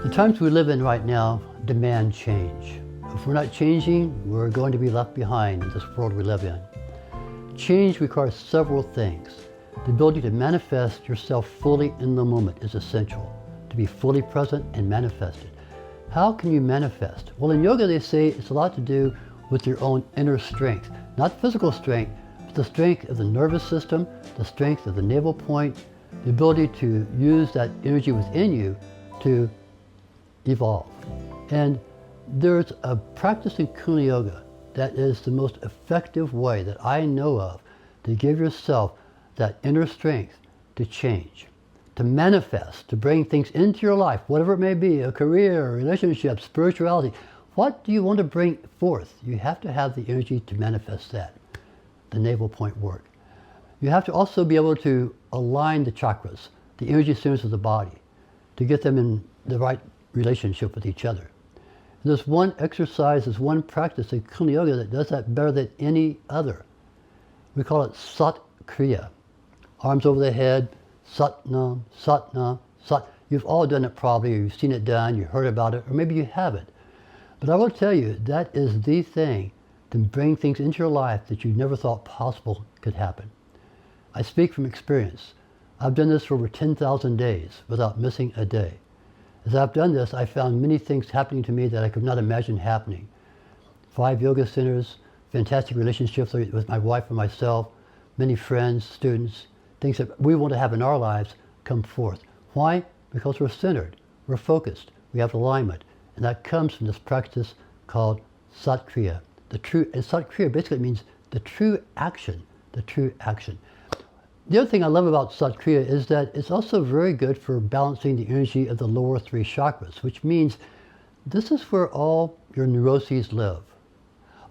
The times we live in right now demand change. If we're not changing, we're going to be left behind in this world we live in. Change requires several things. The ability to manifest yourself fully in the moment is essential, to be fully present and manifested. How can you manifest? Well, in yoga they say it's a lot to do with your own inner strength. Not physical strength, but the strength of the nervous system, the strength of the navel point, the ability to use that energy within you to evolve. And there's a practice in Kundalini Yoga that is the most effective way that I know of to give yourself that inner strength to change, to manifest, to bring things into your life, whatever it may be, a career, a relationship, spirituality. What do you want to bring forth? You have to have the energy to manifest that, the navel point work. You have to also be able to align the chakras, the energy centers of the body, to get them in the right relationship with each other. And there's one exercise, there's one practice in Kundalini Yoga that does that better than any other. We call it Sat Kriya. Arms over the head, Sat Nam, Sat Nam, Sat. You've all done it probably, or you've seen it done, you heard about it, or maybe you haven't. But I will tell you, that is the thing to bring things into your life that you never thought possible could happen. I speak from experience. I've done this for over 10,000 days without missing a day. As I've done this, I found many things happening to me that I could not imagine happening. 5 yoga centers, fantastic relationships with my wife and myself, many friends, students, things that we want to have in our lives come forth. Why? Because we're centered, we're focused, we have alignment. And that comes from this practice called Sat Kriya. And Sat Kriya basically means the true action, the true action. The other thing I love about Sat Kriya is that it's also very good for balancing the energy of the lower 3 chakras, which means this is where all your neuroses live.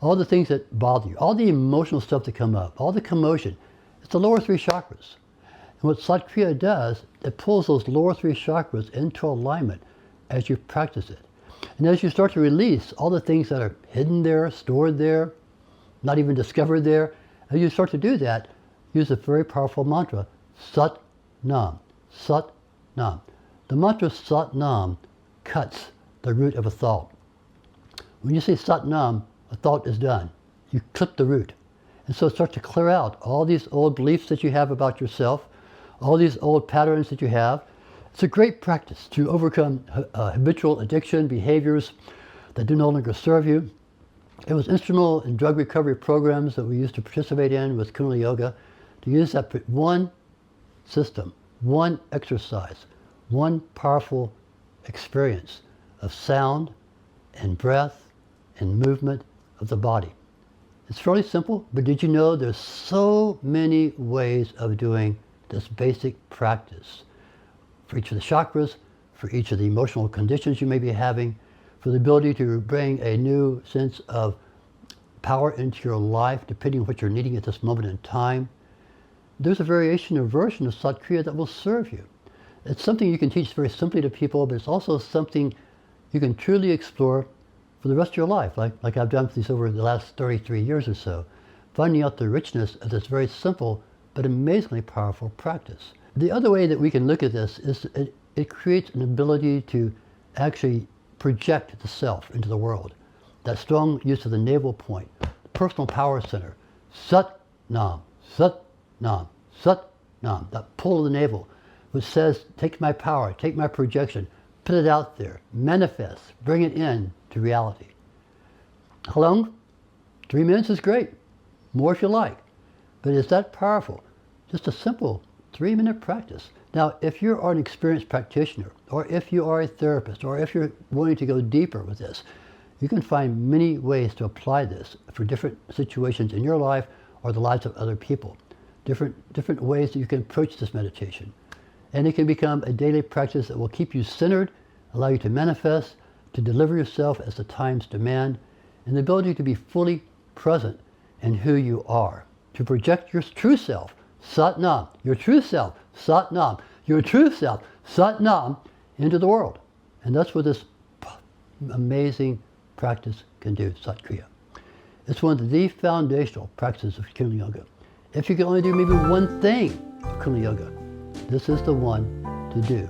All the things that bother you, all the emotional stuff that come up, all the commotion, it's the lower 3 chakras. And what Sat Kriya does, it pulls those lower 3 chakras into alignment as you practice it. And as you start to release all the things that are hidden there, stored there, not even discovered there, as you start to do that, use a very powerful mantra, Sat Nam, Sat Nam. The mantra Sat Nam cuts the root of a thought. When you say Sat Nam, a thought is done. You clip the root. And so start to clear out all these old beliefs that you have about yourself, all these old patterns that you have. It's a great practice to overcome habitual addiction behaviors that do no longer serve you. It was instrumental in drug recovery programs that we used to participate in with Kundalini Yoga, to use that one system, one exercise, one powerful experience of sound and breath and movement of the body. It's fairly simple, but did you know there's so many ways of doing this basic practice? For each of the chakras, for each of the emotional conditions you may be having, for the ability to bring a new sense of power into your life, depending on what you're needing at this moment in time. There's a variation or version of Sat Kriya that will serve you. It's something you can teach very simply to people, but it's also something you can truly explore for the rest of your life, like I've done for these over the last 33 years or so, finding out the richness of this very simple but amazingly powerful practice. The other way that we can look at this is it creates an ability to actually project the self into the world. That strong use of the navel point, the personal power center, Sat Nam, Sat Nam, Sat Nam, that pull of the navel, which says, take my power, take my projection, put it out there, manifest, bring it in to reality. How long? 3 minutes is great, more if you like, but it's that powerful. Just a simple 3-minute practice. Now, if you are an experienced practitioner, or if you are a therapist, or if you're wanting to go deeper with this, you can find many ways to apply this for different situations in your life or the lives of other people. Different ways that you can approach this meditation. And it can become a daily practice that will keep you centered, allow you to manifest, to deliver yourself as the times demand, and the ability to be fully present in who you are, to project your true self, Sat Nam, your true self, Sat Nam, your true self, Sat Nam, into the world. And that's what this amazing practice can do, Sat Kriya. It's one of the foundational practices of Kundalini Yoga. If you can only do maybe one thing of Kundalini Yoga, this is the one to do.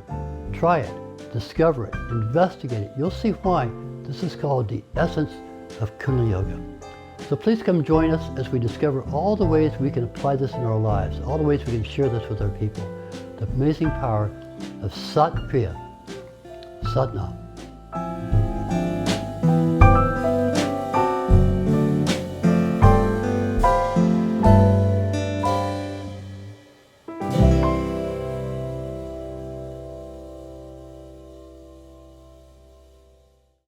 Try it. discover it, investigate it. You'll see why this is called the essence of Kundalini Yoga. So please come join us as we discover all the ways we can apply this in our lives, all the ways we can share this with our people. The amazing power of Sat Kriya. Sat Nam.